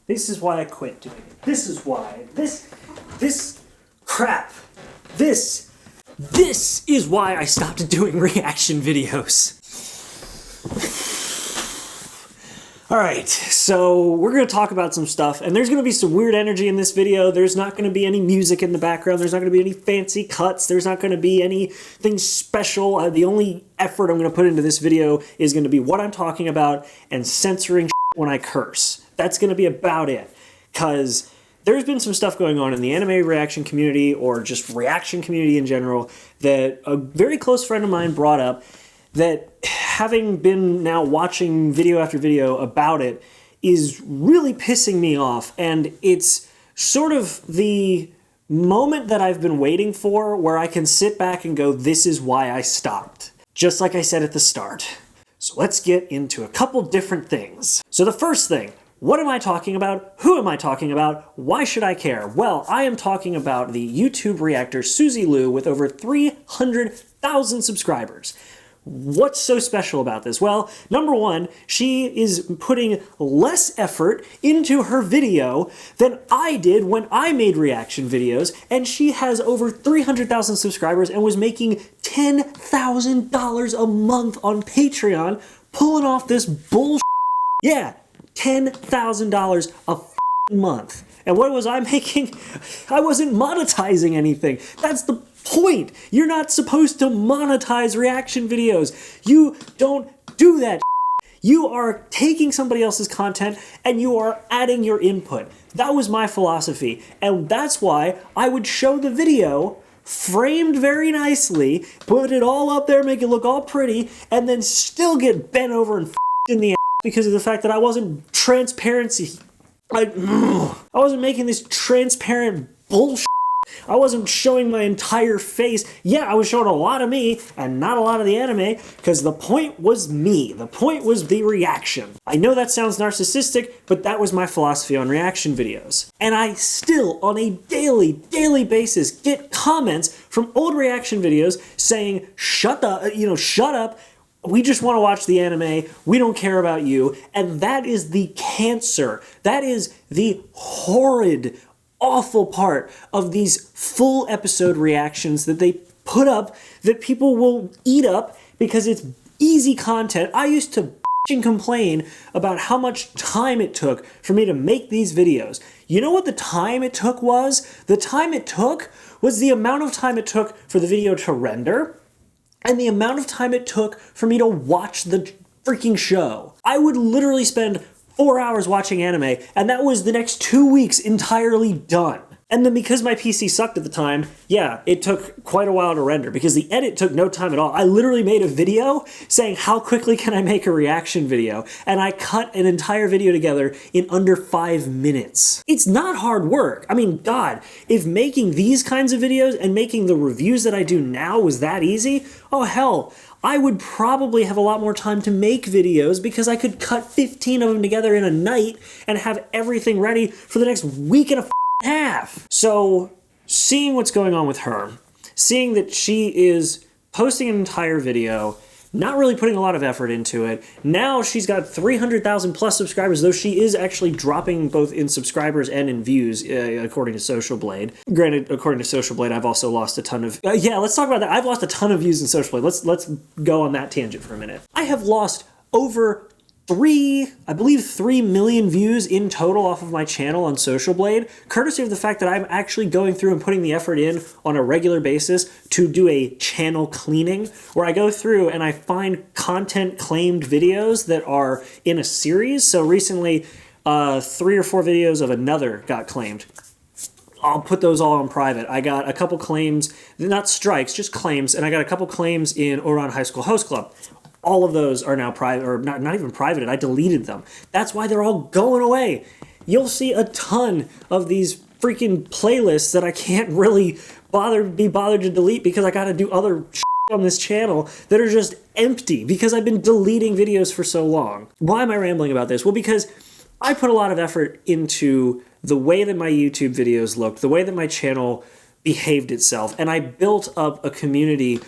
This is why I quit doing it. This is why. This crap. This is why I stopped doing reaction videos. Alright, so we're going to talk about some stuff, and there's going to be some weird energy in this video. There's not going to be any music in the background. There's not going to be any fancy cuts. There's not going to be anything special. The only effort I'm going to put into this video is going to be what I'm talking about and censoring when I curse. That's going to be about it, because there's been some stuff going on in the anime reaction community, or just reaction community in general, that a very close friend of mine brought up, that having been now watching video after video about it is really pissing me off. And it's sort of the moment that I've been waiting for where I can sit back and go, this is why I stopped. Just like I said at the start. So let's get into a couple different things. So the first thing, what am I talking about? Who am I talking about? Why should I care? Well, I am talking about the YouTube reactor Suzy with over 300,000 subscribers. What's so special about this? Well, number one, she is putting less effort into her video than I did when I made reaction videos, and she has over 300,000 subscribers and was making $10,000 a month on Patreon, pulling off this bullshit. Yeah, $10,000 a month. And what was I making? I wasn't monetizing anything. That's the point. You're not supposed to monetize reaction videos. You don't do that. You are taking somebody else's content and you are adding your input. That was my philosophy. And that's why I would show the video framed very nicely, put it all up there, make it look all pretty, and then still get bent over and in the ass because of the fact that I wasn't transparency. I wasn't making this transparent bullshit. I wasn't showing my entire face. Yeah, I was showing a lot of me and not a lot of the anime, because the point was me. The point was the reaction. I know that sounds narcissistic, but that was my philosophy on reaction videos. And I still, on a daily basis, get comments from old reaction videos saying, shut up. We just want to watch the anime. We don't care about you. And that is the cancer. That is the horrid, awful part of these full episode reactions that they put up that people will eat up because it's easy content. I used to complain about how much time it took for me to make these videos. You know what the time it took was? The time it took was the amount of time it took for the video to render and the amount of time it took for me to watch the freaking show. I would literally spend 4 hours watching anime, and that was the next 2 weeks entirely done. And then because my PC sucked at the time, yeah, it took quite a while to render because the edit took no time at all. I literally made a video saying how quickly can I make a reaction video, and I cut an entire video together in under 5 minutes. It's not hard work. I mean, God, if making these kinds of videos and making the reviews that I do now was that easy, oh hell, I would probably have a lot more time to make videos because I could cut 15 of them together in a night and have everything ready for the next week and a half. So seeing what's going on with her, seeing that she is posting an entire video, not really putting a lot of effort into it. Now she's got 300,000 plus subscribers, though she is actually dropping both in subscribers and in views, according to Social Blade. Granted, according to Social Blade, I've also lost a ton of... yeah, let's talk about that. I've lost a ton of views in Social Blade. Let's go on that tangent for a minute. I have lost over 3 million views in total off of my channel on Social Blade, courtesy of the fact that I'm actually going through and putting the effort in on a regular basis to do a channel cleaning, where I go through and I find content claimed videos that are in a series. So recently, 3 or 4 videos of Another got claimed. I'll put those all on private. I got a couple claims, not strikes, just claims, and I got a couple claims in Ouran High School Host Club. All of those are now private, or not even private. I deleted them. That's why they're all going away. You'll see a ton of these freaking playlists that I can't really be bothered to delete because I got to do other shit on this channel that are just empty because I've been deleting videos for so long. Why am I rambling about this? Well, because I put a lot of effort into the way that my YouTube videos looked, the way that my channel behaved itself, and I built up a community,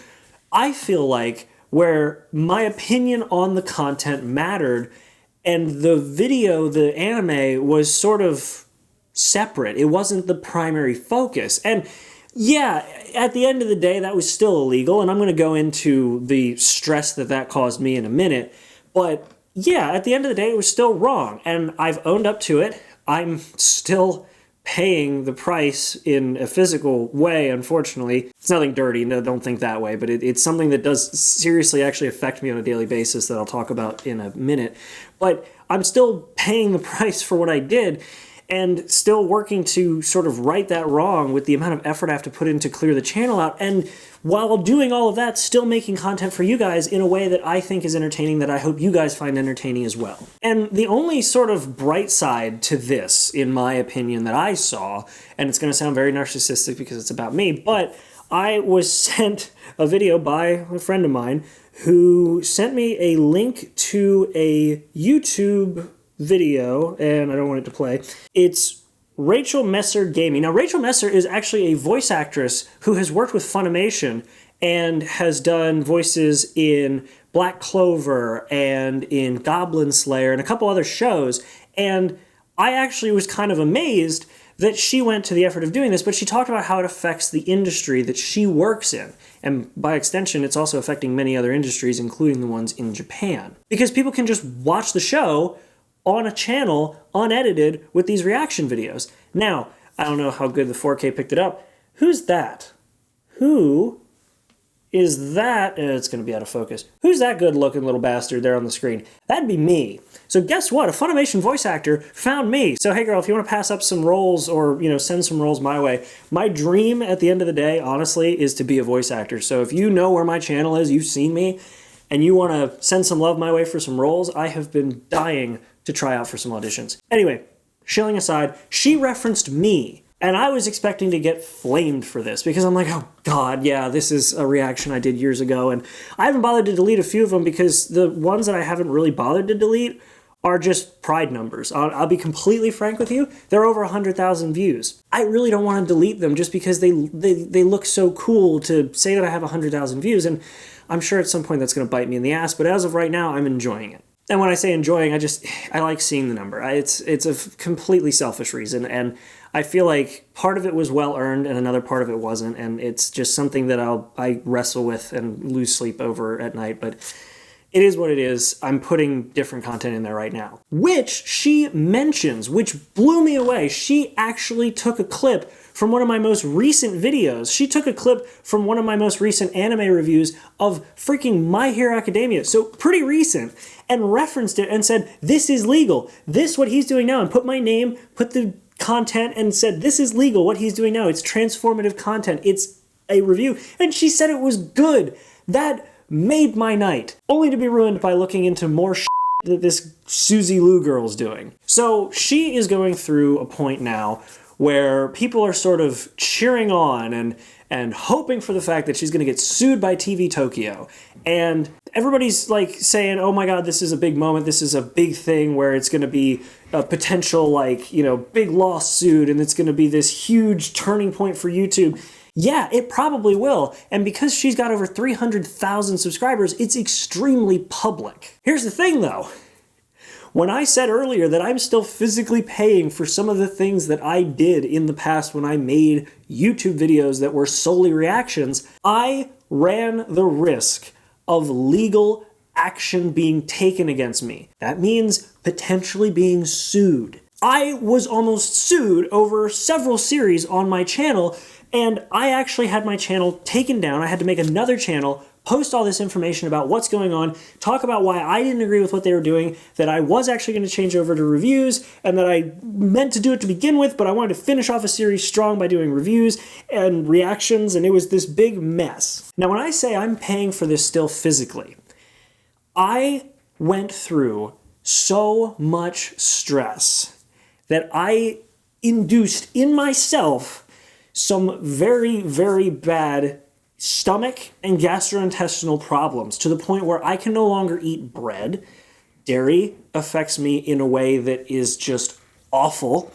I feel like, where my opinion on the content mattered And the video, the anime, was sort of separate. It wasn't the primary focus. And yeah, at the end of the day, that was still illegal, and I'm going to go into the stress that that caused me in a minute. But yeah, at the end of the day, it was still wrong, and I've owned up to it. I'm still paying the price in a physical way, unfortunately. It's nothing dirty, no, don't think that way, but it's something that does seriously actually affect me on a daily basis that I'll talk about in a minute. But I'm still paying the price for what I did, and still working to sort of right that wrong with the amount of effort I have to put in to clear the channel out. And while doing all of that, still making content for you guys in a way that I think is entertaining, that I hope you guys find entertaining as well. And the only sort of bright side to this, in my opinion, that I saw, and it's going to sound very narcissistic because it's about me, but I was sent a video by a friend of mine who sent me a link to a YouTube video, and I don't want it to play. It's Rachel Messer Gaming. Now, Rachel Messer is actually a voice actress who has worked with Funimation and has done voices in Black Clover and in Goblin Slayer and a couple other shows. And I actually was kind of amazed that she went to the effort of doing this, but she talked about how it affects the industry that she works in. And by extension, it's also affecting many other industries, including the ones in Japan. Because people can just watch the show on a channel, unedited, with these reaction videos. Now, I don't know how good the 4K picked it up. Who's that? Who is that? It's going to be out of focus. Who's that good-looking little bastard there on the screen? That'd be me. So guess what? A Funimation voice actor found me. So hey girl, if you want to pass up some roles or, send some roles my way, my dream at the end of the day, honestly, is to be a voice actor. So if you know where my channel is, you've seen me, and you want to send some love my way for some roles, I have been dying to try out for some auditions. Anyway, shilling aside, she referenced me, and I was expecting to get flamed for this because I'm like, oh god, yeah, this is a reaction I did years ago, and I haven't bothered to delete a few of them because the ones that I haven't really bothered to delete are just pride numbers. I'll be completely frank with you, they're over 100,000 views. I really don't want to delete them just because they look so cool to say that I have 100,000 views, and I'm sure at some point that's going to bite me in the ass, but as of right now, I'm enjoying it. And when I say enjoying, I like seeing the number. It's a completely selfish reason, and I feel like part of it was well-earned and another part of it wasn't, and it's just something that I wrestle with and lose sleep over at night, but it is what it is. I'm putting different content in there right now. Which she mentions, which blew me away. She actually took a clip from one of my most recent videos. She took a clip from one of my most recent anime reviews of freaking My Hero Academia, so pretty recent, and referenced it and said, this is legal. This, what he's doing now, and put my name, put the content, and said, this is legal, what he's doing now. It's transformative content. It's a review. And she said it was good. That made my night, only to be ruined by looking into more shit that this Suzy Lou girl's doing. So she is going through a point now where people are sort of cheering on and hoping for the fact that she's going to get sued by TV Tokyo. And everybody's like saying, oh my god, this is a big moment, this is a big thing where it's going to be a potential big lawsuit and it's going to be this huge turning point for YouTube. Yeah, it probably will. And because she's got over 300,000 subscribers, it's extremely public. Here's the thing though. When I said earlier that I'm still physically paying for some of the things that I did in the past when I made YouTube videos that were solely reactions, I ran the risk of legal action being taken against me. That means potentially being sued. I was almost sued over several series on my channel, and I actually had my channel taken down. I had to make another channel, post all this information about what's going on, talk about why I didn't agree with what they were doing, that I was actually going to change over to reviews, and that I meant to do it to begin with, but I wanted to finish off a series strong by doing reviews and reactions, and it was this big mess. Now, when I say I'm paying for this still physically, I went through so much stress that I induced in myself some very, very bad stomach and gastrointestinal problems to the point where I can no longer eat bread. Dairy affects me in a way that is just awful.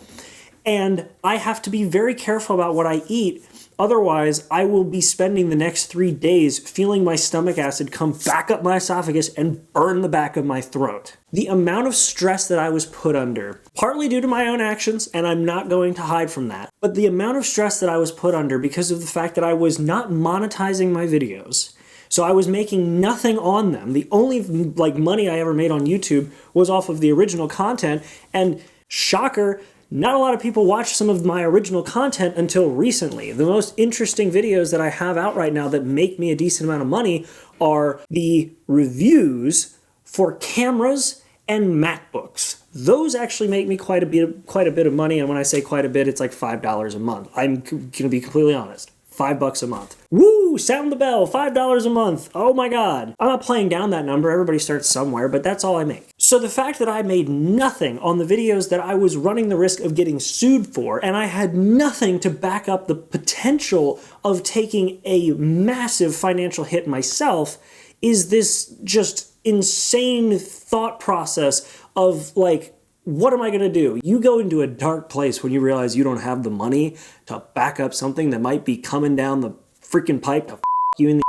And I have to be very careful about what I eat Otherwise, I will be spending the next 3 days feeling my stomach acid come back up my esophagus and burn the back of my throat. The amount of stress that I was put under, partly due to my own actions, and I'm not going to hide from that, but the amount of stress that I was put under because of the fact that I was not monetizing my videos. So I was making nothing on them. The only money I ever made on YouTube was off of the original content, and shocker, not a lot of people watch some of my original content until recently. The most interesting videos that I have out right now that make me a decent amount of money are the reviews for cameras and MacBooks. Those actually make me quite a bit of money, and when I say quite a bit, it's like $5 a month. I'm gonna be completely honest. $5 a month. Woo! Sound the bell. $5 a month. Oh my God. I'm not playing down that number. Everybody starts somewhere, but that's all I make. So the fact that I made nothing on the videos that I was running the risk of getting sued for, and I had nothing to back up the potential of taking a massive financial hit myself, is this just insane thought process of what am I going to do? You go into a dark place when you realize you don't have the money to back up something that might be coming down the freaking pipe to you in the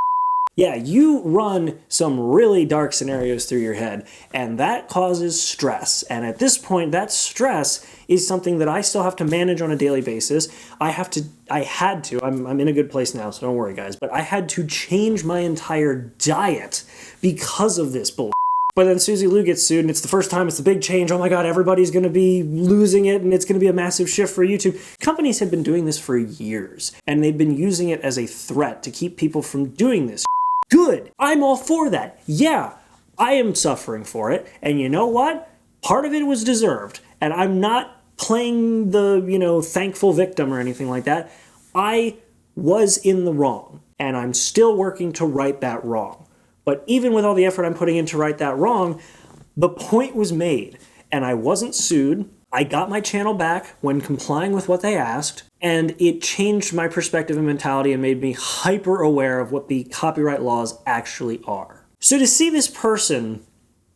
Yeah, you run some really dark scenarios through your head, and that causes stress. And at this point, that stress is something that I still have to manage on a daily basis. I'm in a good place now, so don't worry guys, but I had to change my entire diet because of this bull. But then Suzy Lou gets sued, and it's the first time, it's the big change. Oh my God, everybody's going to be losing it, and it's going to be a massive shift for YouTube. Companies have been doing this for years, and they've been using it as a threat to keep people from doing this. Good. I'm all for that. Yeah, I am suffering for it, and you know what? Part of it was deserved, and I'm not playing the, thankful victim or anything like that. I was in the wrong, and I'm still working to right that wrong. But even with all the effort I'm putting in to right that wrong, the point was made, and I wasn't sued. I got my channel back when complying with what they asked, and it changed my perspective and mentality and made me hyper aware of what the copyright laws actually are. So to see this person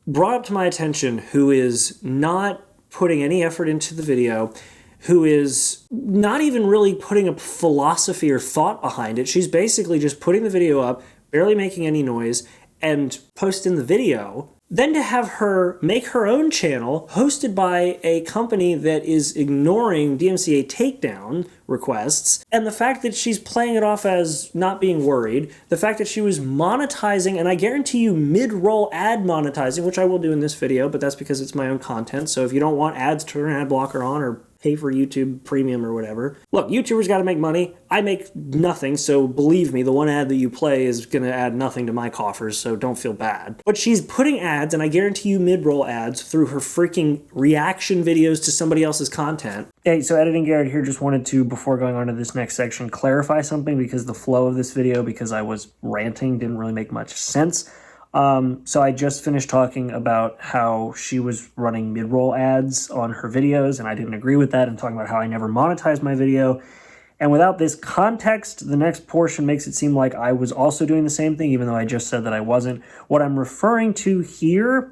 brought up to my attention who is not putting any effort into the video, who is not even really putting a philosophy or thought behind it, she's basically just putting the video up, barely making any noise, and posting the video, then to have her make her own channel hosted by a company that is ignoring DMCA takedown requests, and the fact that she's playing it off as not being worried, the fact that she was monetizing, and I guarantee you mid-roll ad monetizing, which I will do in this video, but that's because it's my own content, so if you don't want ads, turn an ad blocker on or pay for YouTube Premium or whatever. Look, YouTubers got to make money. I make nothing, so believe me, the one ad that you play is going to add nothing to my coffers, so don't feel bad. But she's putting ads, and I guarantee you mid-roll ads, through her freaking reaction videos to somebody else's content. Hey, so Editing Garrett here, just wanted to, before going on to this next section, clarify something because the flow of this video, because I was ranting, didn't really make much sense. So I just finished talking about how she was running mid-roll ads on her videos, and I didn't agree with that, and talking about how I never monetized my video. And without this context, the next portion makes it seem like I was also doing the same thing, even though I just said that I wasn't. What I'm referring to here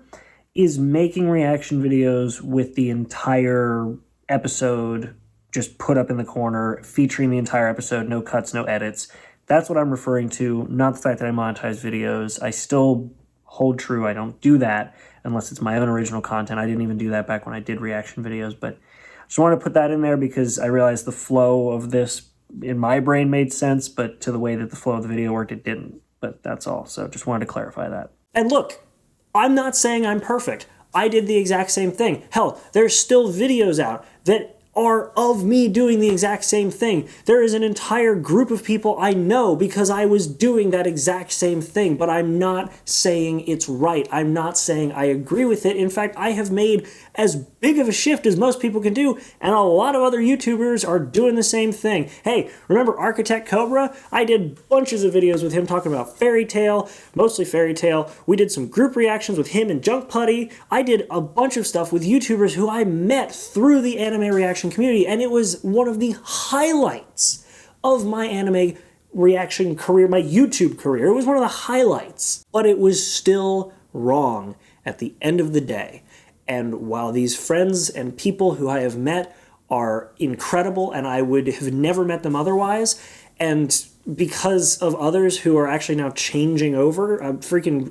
is making reaction videos with the entire episode just put up in the corner, featuring the entire episode, no cuts, no edits. That's what I'm referring to, not the fact that I monetize videos. I still hold true. I don't do that unless it's my own original content. I didn't even do that back when I did reaction videos, but I just wanted to put that in there because I realized the flow of this in my brain made sense, but to the way that the flow of the video worked, it didn't. But that's all. So just wanted to clarify that. And look, I'm not saying I'm perfect. I did the exact same thing. Hell, there's still videos out that are of me doing the exact same thing. There is an entire group of people I know because I was doing that exact same thing, but I'm not saying it's right. I'm not saying I agree with it. In fact, I have made as big of a shift as most people can do, and a lot of other YouTubers are doing the same thing. Hey, remember Architect Cobra? I did bunches of videos with him talking about Fairy Tail, mostly Fairy Tail. We did some group reactions with him and Junk Putty. I did a bunch of stuff with YouTubers who I met through the anime reaction community, and it was one of the highlights of my anime reaction career, my YouTube career. It was one of the highlights, but it was still wrong at the end of the day. And while these friends and people who I have met are incredible, and I would have never met them otherwise, And because of others who are actually now changing over,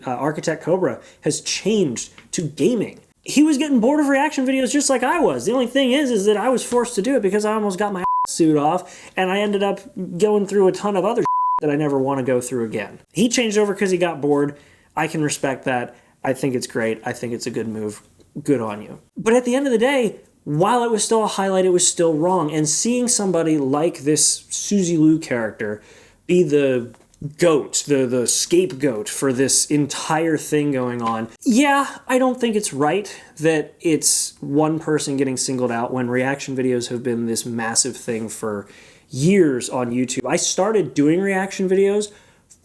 Architect Cobra has changed to gaming. He was getting bored of reaction videos just like I was. The only thing is that I was forced to do it because I almost got my suit off, and I ended up going through a ton of other that I never want to go through again. He changed over because he got bored. I can respect that. I think it's great. I think it's a good move. Good on you. But at the end of the day, while it was still a highlight, it was still wrong. And seeing somebody like this Suzy Lu character be the goat, the scapegoat for this entire thing going on, yeah, I don't think it's right that it's one person getting singled out when reaction videos have been this massive thing for years on YouTube. I started doing reaction videos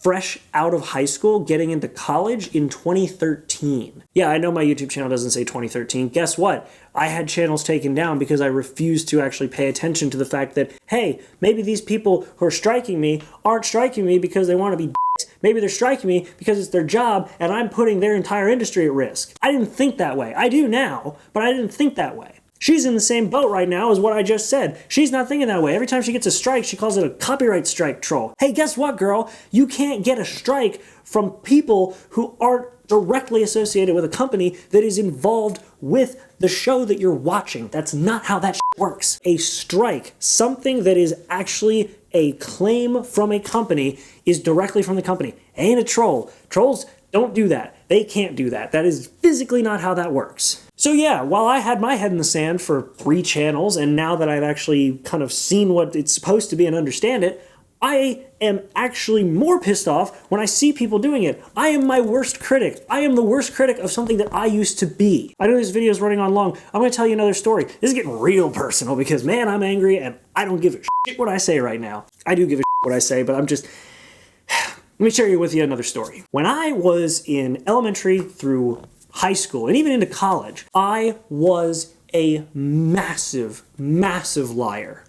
fresh out of high school, getting into college in 2013. Yeah, I know my YouTube channel doesn't say 2013. Guess what? I had channels taken down because I refused to actually pay attention to the fact that, hey, maybe these people who are striking me aren't striking me because they want to be dicks. Maybe they're striking me because it's their job and I'm putting their entire industry at risk. I didn't think that way. I do now, but I didn't think that way. She's in the same boat right now as what I just said. She's not thinking that way. Every time she gets a strike, she calls it a copyright strike troll. Hey, guess what, girl? You can't get a strike from people who aren't directly associated with a company that is involved with the show that you're watching. That's not how that works. A strike, something that is actually a claim from a company, is directly from the company. Ain't a troll. Trolls don't do that. They can't do that. That is physically not how that works. So yeah, while I had my head in the sand for 3 channels, and now that I've actually kind of seen what it's supposed to be and understand it, I am actually more pissed off when I see people doing it. I am my worst critic. I am the worst critic of something that I used to be. I know this video is running on long. I'm going to tell you another story. This is getting real personal because, man, I'm angry and I don't give a shit what I say right now. I do give a shit what I say, but I'm just... Let me share with you another story. When I was in elementary through high school and even into college, I was a massive, massive liar.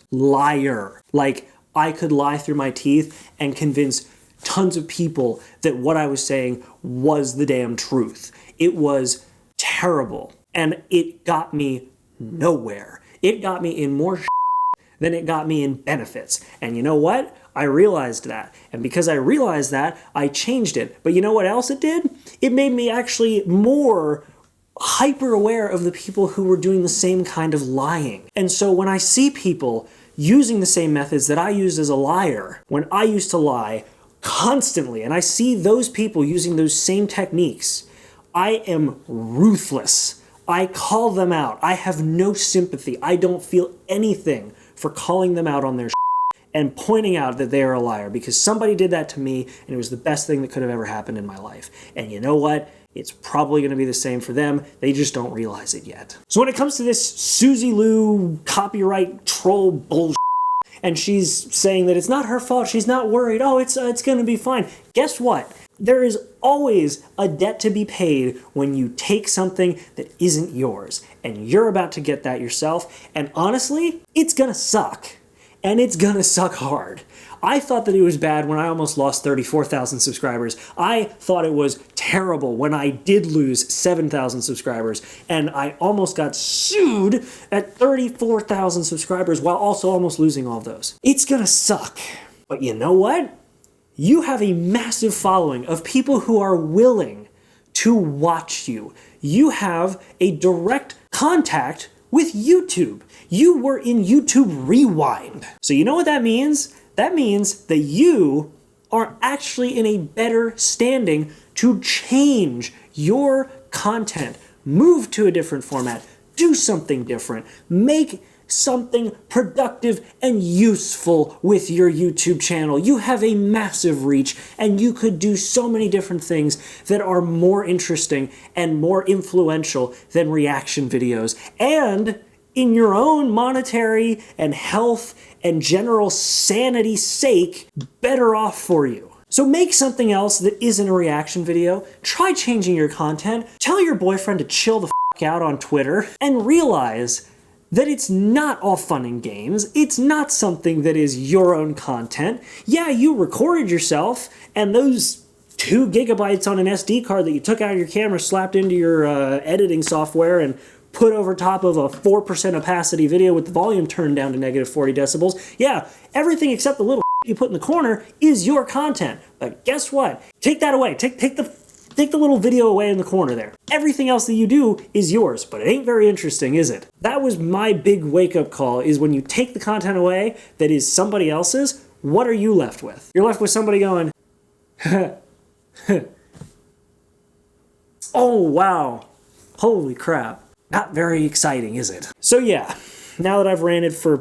Like, I could lie through my teeth and convince tons of people that what I was saying was the damn truth. It was terrible, and it got me nowhere. It got me in more than it got me in benefits. And you know what? I realized that. And because I realized that, I changed it. But you know what else it did? It made me actually more hyper aware of the people who were doing the same kind of lying. And so when I see people using the same methods that I used as a liar, when I used to lie constantly, and I see those people using those same techniques, I am ruthless. I call them out. I have no sympathy. I don't feel anything for calling them out on their and pointing out that they are a liar, because somebody did that to me and it was the best thing that could have ever happened in my life. And you know what? It's probably going to be the same for them. They just don't realize it yet. So when it comes to this Suzy Lu copyright troll bullshit, and she's saying that it's not her fault, she's not worried, oh, it's going to be fine. Guess what? There is always a debt to be paid when you take something that isn't yours, and you're about to get that yourself, and honestly, it's going to suck. And it's gonna suck hard. I thought that it was bad when I almost lost 34,000 subscribers. I thought it was terrible when I did lose 7,000 subscribers. And I almost got sued at 34,000 subscribers while also almost losing all of those. It's gonna suck. But you know what? You have a massive following of people who are willing to watch you. You have a direct contact with YouTube. You were in YouTube Rewind. So you know what that means? That means that you are actually in a better standing to change your content, move to a different format, do something different, make something productive and useful with your YouTube channel. You have a massive reach and you could do so many different things that are more interesting and more influential than reaction videos. And in your own monetary and health and general sanity sake, better off for you. So make something else that isn't a reaction video. Try changing your content. Tell your boyfriend to chill the f*** out on Twitter and realize that it's not all fun and games. It's not something that is your own content. Yeah, you recorded yourself and those 2 gigabytes on an SD card that you took out of your camera, slapped into your editing software and put over top of a 4% opacity video with the volume turned down to -40 decibels. Yeah, everything except the little you put in the corner is your content. But guess what? Take that away. Take the little video away in the corner there. Everything else that you do is yours, but it ain't very interesting, is it? That was my big wake-up call, is when you take the content away that is somebody else's, what are you left with? You're left with somebody going, oh, wow, holy crap. Not very exciting, is it? So yeah, now that I've ranted for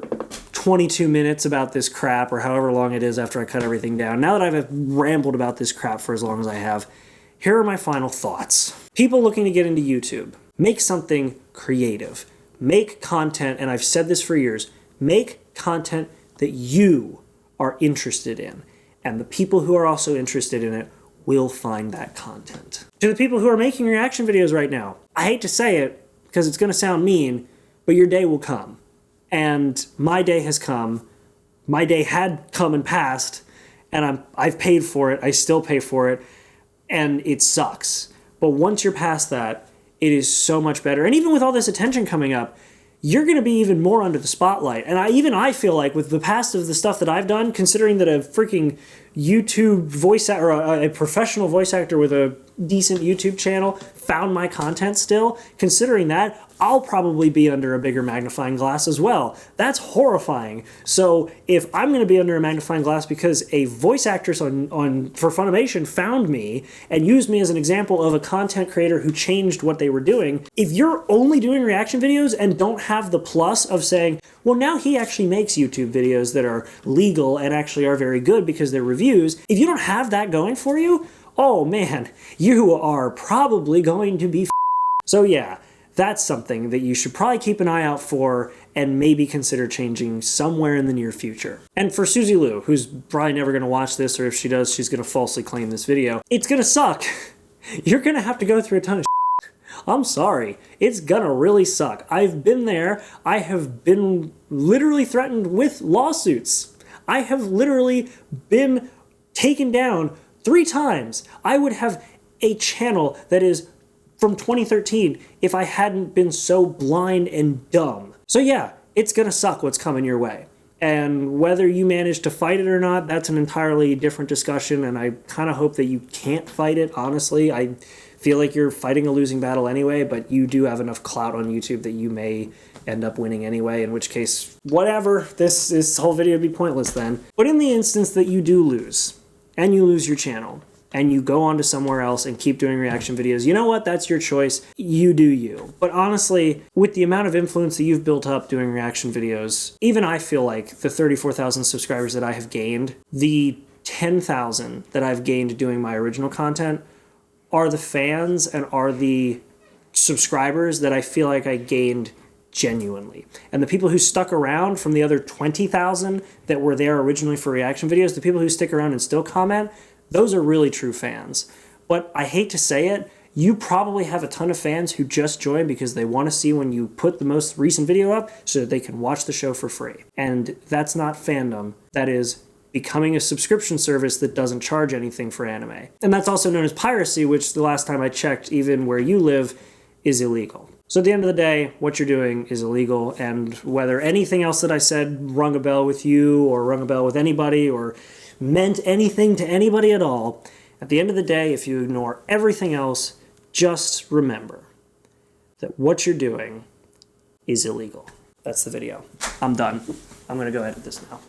22 minutes about this crap, or however long it is after I cut everything down, now that I've rambled about this crap for as long as I have, here are my final thoughts. People looking to get into YouTube, make something creative. Make content, and I've said this for years, make content that you are interested in. And the people who are also interested in it will find that content. To the people who are making reaction videos right now, I hate to say it because it's going to sound mean, but your day will come. And my day has come. My day had come and passed, and I've paid for it. I still pay for it. And it sucks. But once you're past that, it is so much better. And even with all this attention coming up, you're going to be even more under the spotlight. And I feel like with the past of the stuff that I've done, considering that a freaking YouTube voice actor, or a professional voice actor with a decent YouTube channel found my content still, considering that, I'll probably be under a bigger magnifying glass as well. That's horrifying. So if I'm going to be under a magnifying glass because a voice actress for Funimation found me and used me as an example of a content creator who changed what they were doing, if you're only doing reaction videos and don't have the plus of saying, well, now he actually makes YouTube videos that are legal and actually are very good because they're reviews, if you don't have that going for you, oh man, you are probably going to be So yeah, that's something that you should probably keep an eye out for and maybe consider changing somewhere in the near future. And for Suzy Lou, who's probably never going to watch this, or if she does, she's going to falsely claim this video, it's going to suck. You're going to have to go through a ton of I'm sorry. It's going to really suck. I've been there. I have been literally threatened with lawsuits. I have literally been taken down 3 times. I would have a channel that is from 2013 if I hadn't been so blind and dumb. So yeah, it's gonna suck what's coming your way. And whether you manage to fight it or not, that's an entirely different discussion, and I kind of hope that you can't fight it, honestly. I feel like you're fighting a losing battle anyway, but you do have enough clout on YouTube that you may end up winning anyway, in which case, whatever, this whole video would be pointless then. But in the instance that you do lose, and you lose your channel, and you go on to somewhere else and keep doing reaction videos, you know what? That's your choice. You do you. But honestly, with the amount of influence that you've built up doing reaction videos, even I feel like the 34,000 subscribers that I have gained, the 10,000 that I've gained doing my original content, are the fans and are the subscribers that I feel like I gained genuinely. And the people who stuck around from the other 20,000 that were there originally for reaction videos, the people who stick around and still comment, those are really true fans. But I hate to say it, you probably have a ton of fans who just join because they want to see when you put the most recent video up so that they can watch the show for free. And that's not fandom. That is becoming a subscription service that doesn't charge anything for anime. And that's also known as piracy, which the last time I checked, even where you live, is illegal. So at the end of the day, what you're doing is illegal, and whether anything else that I said rung a bell with you or rung a bell with anybody or meant anything to anybody at all, at the end of the day, if you ignore everything else, just remember that what you're doing is illegal. That's the video. I'm done. I'm going to go edit this now.